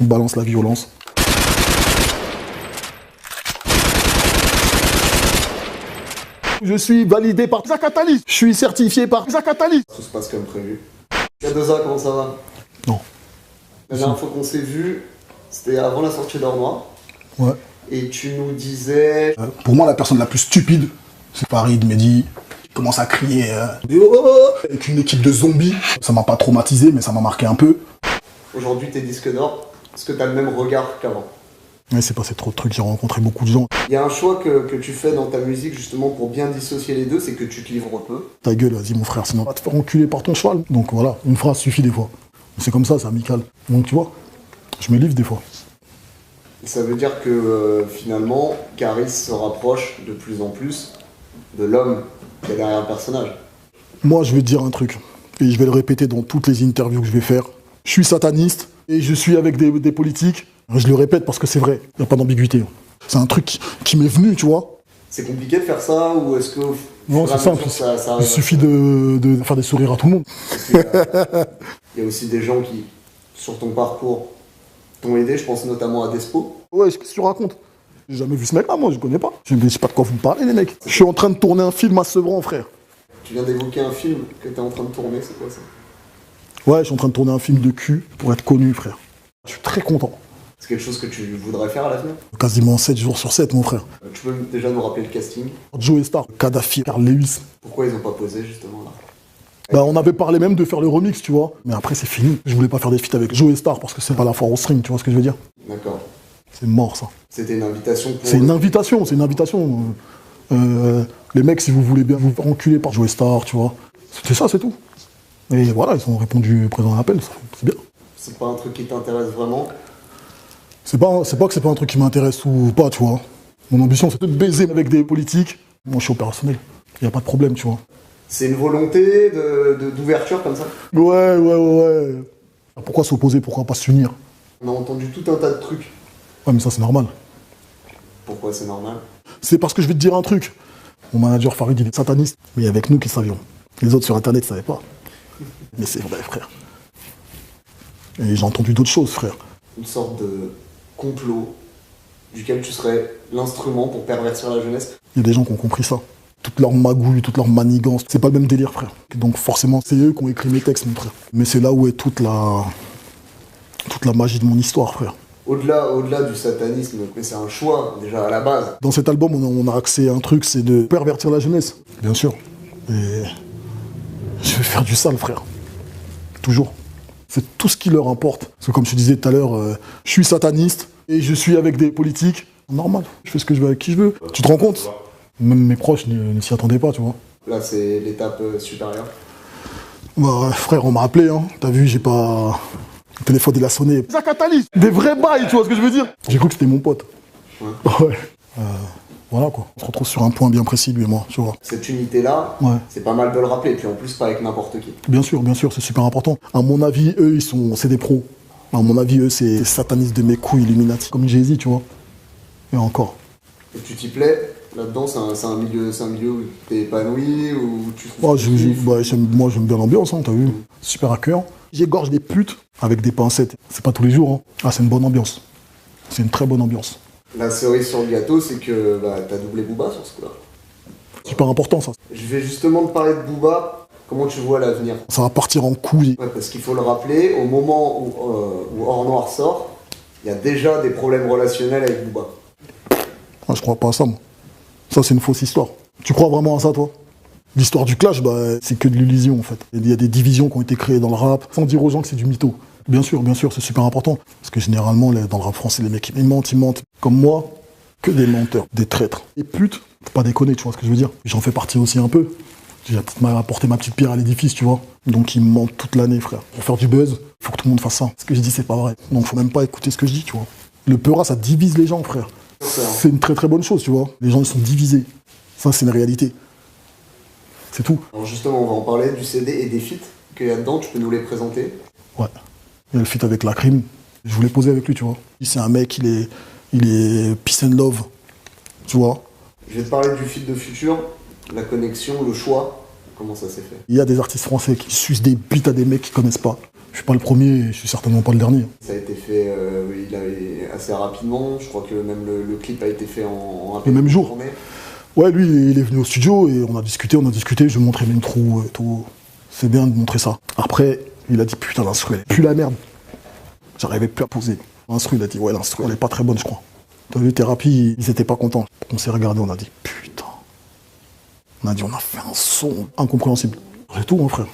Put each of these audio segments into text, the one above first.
On balance la violence. Je suis validé par Zakatalys. Je suis certifié par Zakatalys. Tout se passe comme prévu. Kadoza, comment ça va? Non. La dernière fois qu'on s'est vu, c'était avant la sortie d'Or Noir. Ouais. Et tu nous disais... Pour moi, la personne la plus stupide, c'est Farid Mehdi. Il commence à crier avec une équipe de zombies. Ça m'a pas traumatisé, mais ça m'a marqué un peu. Aujourd'hui, t'es disque d'or. Est-ce que t'as le même regard qu'avant? Mais c'est passé trop de trucs, j'ai rencontré beaucoup de gens. Il y a un choix que tu fais dans ta musique justement pour bien dissocier les deux, c'est que tu te livres peu. Ta gueule, vas-y mon frère, sinon on va te faire enculer par ton cheval. Donc voilà, une phrase suffit des fois. C'est comme ça, c'est amical. Donc tu vois, je me livre des fois. Ça veut dire que finalement, Caris se rapproche de plus en plus de l'homme qui est derrière le personnage. Moi, je vais te dire un truc, et je vais le répéter dans toutes les interviews que je vais faire. Je suis sataniste, et je suis avec des politiques. Je le répète parce que c'est vrai, il n'y a pas d'ambiguïté. C'est un truc qui m'est venu, tu vois. C'est compliqué de faire ça, ou est-ce que... Non, c'est simple, il suffit de faire des sourires à tout le monde. Il y a aussi des gens qui, sur ton parcours, t'ont aidé, je pense notamment à Despo. Ouais, qu'est-ce que tu racontes? J'ai jamais vu ce mec-là, moi, je connais pas. Je ne sais pas de quoi vous me parlez, les mecs. Je suis en train de tourner un film à Sevran, frère. Tu viens d'évoquer un film que t'es en train de tourner, c'est quoi ça? Ouais, je suis en train de tourner un film de cul pour être connu, frère. Je suis très content. C'est quelque chose que tu voudrais faire à l'avenir? Quasiment 7 jours sur 7, mon frère. Tu peux déjà nous rappeler le casting? Joe Star, Kadhafi, Carl Lewis. Pourquoi ils ont pas posé, justement, là? Bah, on avait parlé même de faire le remix, tu vois. Mais après, c'est fini. Je voulais pas faire des feats avec Joe Star parce que c'est pas la foire au string, tu vois ce que je veux dire? D'accord. C'est mort, ça. C'était une invitation pour... C'est une invitation, c'est une invitation. Les mecs, si vous voulez bien vous faire enculer par Joe Star, tu vois. C'était ça, c'est tout. Et voilà, ils ont répondu présent à l'appel, c'est bien. C'est pas un truc qui t'intéresse vraiment? C'est pas que c'est pas un truc qui m'intéresse ou pas, tu vois. Mon ambition, c'est de baiser avec des politiques. Moi, je suis opérationnel. Il n'y a pas de problème, tu vois. C'est une volonté d'ouverture comme ça? Ouais. Pourquoi s'opposer? Pourquoi pas s'unir? On a entendu tout un tas de trucs. Ouais, mais ça, c'est normal. Pourquoi c'est normal? C'est parce que je vais te dire un truc. Mon manager Farid, il est sataniste. Mais il y a avec nous qui savions. Les autres sur Internet ne savaient pas. Mais c'est vrai, frère. Et j'ai entendu d'autres choses, frère. Une sorte de complot duquel tu serais l'instrument pour pervertir la jeunesse? Il y a des gens qui ont compris ça. Toute leur magouille, toute leur manigance, c'est pas le même délire, frère. Donc forcément, c'est eux qui ont écrit mes textes, mon frère. Mais c'est là où est toute la magie de mon histoire, frère. Au-delà du satanisme, mais c'est un choix, déjà, à la base. Dans cet album, on a accès à un truc, c'est de pervertir la jeunesse. Bien sûr. Et je vais faire du sale, frère. Toujours. C'est tout ce qui leur importe. Parce que comme je te disais tout à l'heure, je suis sataniste et je suis avec des politiques. Normal, je fais ce que je veux avec qui je veux. Tu te rends compte? Même mes proches ne s'y attendaient pas, tu vois. Là, c'est l'étape supérieure. Bah, frère, on m'a appelé, hein. T'as vu, j'ai pas... Le téléphone, il a sonné. Zakatalys, des vrais bails, tu vois ce que je veux dire? J'ai cru que c'était mon pote. Ouais. Voilà, quoi. On se retrouve sur un point bien précis, lui et moi, tu vois. Cette unité-là, Ouais. c'est pas mal de le rappeler. Et puis en plus, pas avec n'importe qui. Bien sûr, c'est super important. À mon avis, eux, c'est des pros. À mon avis, eux, c'est des satanistes de mes couilles Illuminati. Comme Jay-Z, tu vois. Et encore. Et tu t'y plais? Là-dedans, c'est un milieu où t'es épanoui, où tu trouves... Moi, j'aime bien l'ambiance, hein, t'as vu. Super accueillant. J'égorge des putes avec des pincettes. C'est pas tous les jours, hein. Ah, c'est une bonne ambiance. C'est une très bonne ambiance. La cerise sur le gâteau, c'est que t'as doublé Booba sur ce coup-là. Super important, ça. Je vais justement te parler de Booba. Comment tu vois l'avenir? Ça va partir en couille. Ouais, parce qu'il faut le rappeler, au moment où Or Noir sort, il y a déjà des problèmes relationnels avec Booba. Ah, je crois pas à ça, moi. Ça, c'est une fausse histoire. Tu crois vraiment à ça, toi? L'histoire du clash, c'est que de l'illusion, en fait. Il y a des divisions qui ont été créées dans le rap, sans dire aux gens que c'est du mytho. Bien sûr, c'est super important. Parce que généralement, dans le rap français, les mecs, ils mentent. Comme moi, que des menteurs, des traîtres. Et putes, faut pas déconner, tu vois ce que je veux dire? J'en fais partie aussi un peu. J'ai apporté ma petite pierre à l'édifice, tu vois. Donc ils me mentent toute l'année, frère. Pour faire du buzz, faut que tout le monde fasse ça. Ce que je dis, c'est pas vrai. Donc faut même pas écouter ce que je dis, tu vois. Le peura, ça divise les gens, frère. C'est une très très bonne chose, tu vois. Les gens, ils sont divisés. Ça, c'est une réalité. C'est tout. Alors justement, on va en parler du CD et des feats qu'il y a dedans. Tu peux nous les présenter? Ouais. Il y a le feat avec Lacrim. Je voulais poser avec lui, tu vois. C'est un mec, il est peace and love, tu vois. Je vais te parler du feat de Futur, la connexion, le choix. Comment ça s'est fait? Il y a des artistes français qui sucent des bites à des mecs qu'ils connaissent pas. Je suis pas le premier et je suis certainement pas le dernier. Ça a été fait assez rapidement. Je crois que même le clip a été fait en Le même jour. journée. Ouais, lui, il est venu au studio et on a discuté, je lui ai montré l'intro et tout. C'est bien de montrer ça. Après, il a dit putain, l'instru, elle est plus la merde. J'arrivais plus à poser. L'instru, il a dit ouais, l'instru, elle est pas très bonne, je crois. T'as vu, Thérapie, ils étaient pas contents. On s'est regardé, on a dit putain. On a dit on a fait un son incompréhensible. C'est tout, mon frère.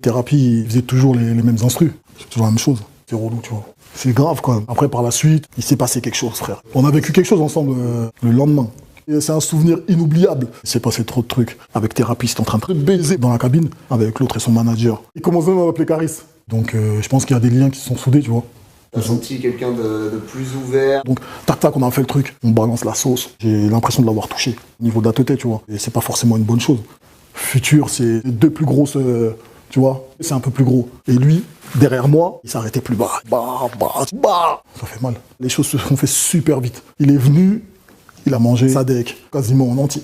Thérapie, il faisait toujours les mêmes instrus. C'est toujours la même chose. C'est relou, tu vois. C'est grave, quand même. Après, par la suite, il s'est passé quelque chose, frère. On a vécu quelque chose ensemble le lendemain. Et c'est un souvenir inoubliable. Il s'est passé trop de trucs. Avec Thérapie, c'était en train de baiser dans la cabine avec l'autre et son manager. Il commence même à m'appeler Caris. Donc, je pense qu'il y a des liens qui se sont soudés, tu vois. T'as senti quelqu'un de plus ouvert. Donc, tac, on a fait le truc. On balance la sauce. J'ai l'impression de l'avoir touché. Au niveau de la tête, tu vois. Et c'est pas forcément une bonne chose. Futur, c'est les deux plus grosses... tu vois, c'est un peu plus gros. Et lui, derrière moi, il s'arrêtait plus bas. Ça fait mal. Les choses se sont fait super vite. Il est venu, il a mangé Sadek, quasiment en entier.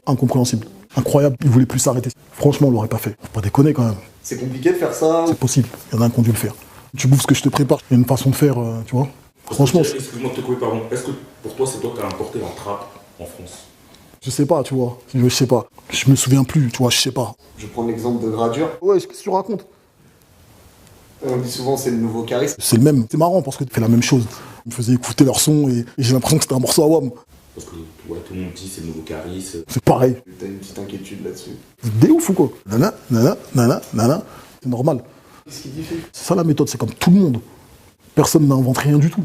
Incompréhensible. Incroyable. Il voulait plus s'arrêter. Franchement, on l'aurait pas fait. Faut pas déconner quand même. C'est compliqué de faire ça. C'est possible. Il y en a un qui a dû le faire. Tu bouffes ce que je te prépare. Il y a une façon de faire, tu vois. Franchement. Excuse-moi de te couper, pardon. Est-ce que pour toi, c'est toi qui as importé la trappe en France? Je sais pas, tu vois. Je sais pas. Je me souviens plus, tu vois, je sais pas. Je prends l'exemple de Gradure. Ouais, qu'est-ce que tu racontes? On dit souvent c'est le nouveau Caris. C'est le même. C'est marrant parce que tu fais la même chose. Ils me faisaient écouter leur son et j'ai l'impression que c'était un morceau à WAM. Parce que ouais, tout le monde dit c'est le nouveau Caris. C'est pareil. T'as une petite inquiétude là-dessus. C'est des ouf ou quoi? Nana. C'est normal. Qu'est-ce qu'il dit, fait? C'est ça la méthode, c'est comme tout le monde. Personne n'invente rien du tout.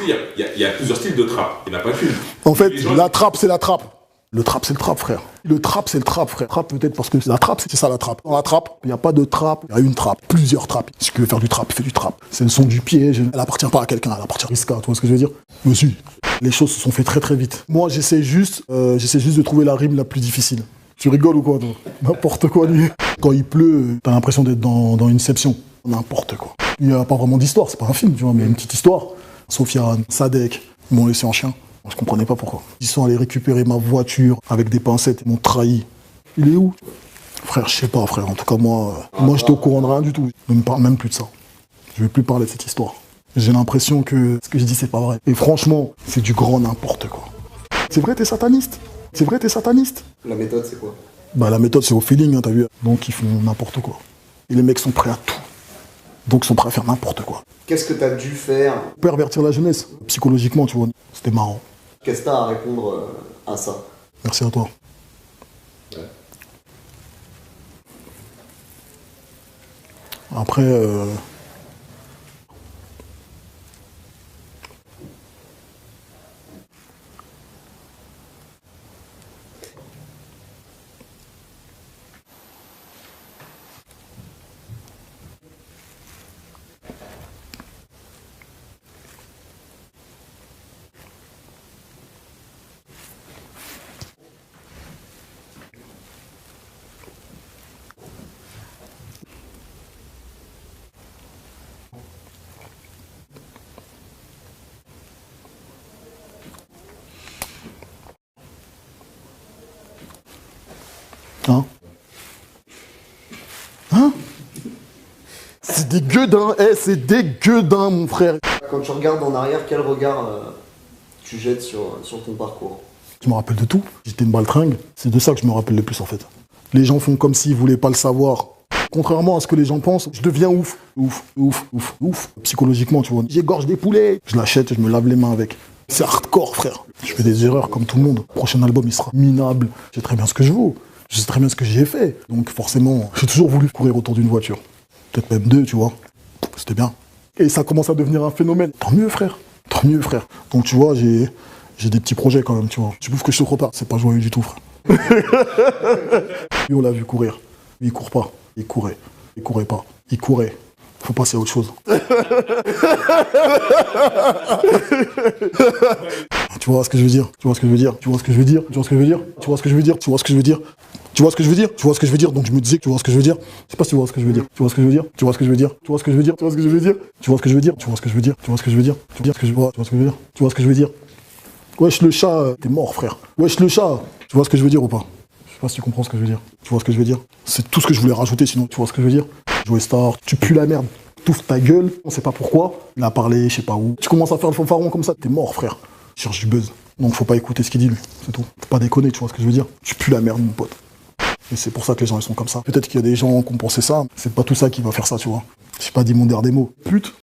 Il y a plusieurs styles de trappe, il n'y en a pas qu'une. En fait, la trappe, c'est la trappe. Le trap, c'est le trap, frère. Le trap, c'est le trap, frère. Trap, peut-être parce que c'est la trappe, c'est ça la trappe. Dans la trappe, il n'y a pas de trappe, il y a une trappe. Plusieurs trappes. Si tu veux faire du trap, fais du trap. C'est le son du piège. Elle appartient pas à quelqu'un, elle appartient à Riska, tu vois ce que je veux dire? Monsieur, les choses se sont fait très très vite. Moi, j'essaie juste de trouver la rime la plus difficile. Tu rigoles ou quoi, toi? N'importe quoi, lui. Quand il pleut, t'as l'impression d'être dans Inception. N'importe quoi. Il n'y a pas vraiment d'histoire, c'est pas un film, tu vois, mais il y a une petite histoire. Sofiane, Sadek, ils m'ont laissé en chien. Je comprenais pas pourquoi. Ils sont allés récupérer ma voiture avec des pincettes, ils m'ont trahi. Il est où? Frère, je sais pas, frère. En tout cas, moi j'étais au courant de rien du tout. Ne me parle même plus de ça. Je vais plus parler de cette histoire. J'ai l'impression que ce que je dis, c'est pas vrai. Et franchement, c'est du grand n'importe quoi. C'est vrai, t'es sataniste? C'est vrai, t'es sataniste? La méthode, c'est quoi? Bah, la méthode, c'est au feeling, hein, t'as vu? Donc, ils font n'importe quoi. Et les mecs sont prêts à tout. Donc, ils sont prêts à faire n'importe quoi. Qu'est-ce que t'as dû faire? Pervertir la jeunesse, psychologiquement, tu vois. C'était marrant. Qu'est-ce que t'as à répondre à ça? Merci à toi. Ouais. Après, Hein? C'est des gueudins, c'est des gueudins, mon frère. Quand tu regardes en arrière, quel regard tu jettes sur ton parcours? Je me rappelle de tout. J'étais une baltringue. C'est de ça que je me rappelle le plus, en fait. Les gens font comme s'ils voulaient pas le savoir. Contrairement à ce que les gens pensent, je deviens ouf. Ouf. Psychologiquement, tu vois. J'égorge des poulets. Je l'achète et je me lave les mains avec. C'est hardcore, frère. Je fais des erreurs comme tout le monde. Le prochain album, il sera minable. Je sais très bien ce que je vaux. Je sais très bien ce que j'ai fait. Donc forcément, j'ai toujours voulu courir autour d'une voiture. Peut-être même deux, tu vois. C'était bien. Et ça commence à devenir un phénomène. Tant mieux, frère. Donc tu vois, j'ai des petits projets quand même, tu vois. Tu bouffes que je te prépare. C'est pas joyeux du tout, frère. Lui, on l'a vu courir. Lui, il court pas. Il courait. Il courait pas. Il courait. Faut passer à autre chose. Tu vois ce que je veux dire? Donc je me disais que tu vois ce que je veux dire. Je sais pas si tu vois ce que je veux dire. Tu vois ce que je veux dire? Wesh le chat, t'es mort, frère. Wesh le chat. Tu vois ce que je veux dire ou pas? Je sais pas si tu comprends ce que je veux dire. Tu vois ce que je veux dire? C'est tout ce que je voulais rajouter, sinon tu vois ce que je veux dire? Jouer star, tu pues la merde. t'ouvres ta gueule, on sait pas pourquoi, il a parlé, je sais pas où. Tu commences à faire le fanfaron comme ça, t'es mort, frère. Il cherche du buzz. Donc faut pas écouter ce qu'il dit, lui, c'est tout. Faut pas déconner, tu vois ce que je veux dire. Tu pues la merde, mon pote. Et c'est pour ça que les gens, ils sont comme ça. Peut-être qu'il y a des gens qui ont pensé ça, c'est pas tout ça qui va faire ça, tu vois. J'ai pas dit mon dernier mot. Pute,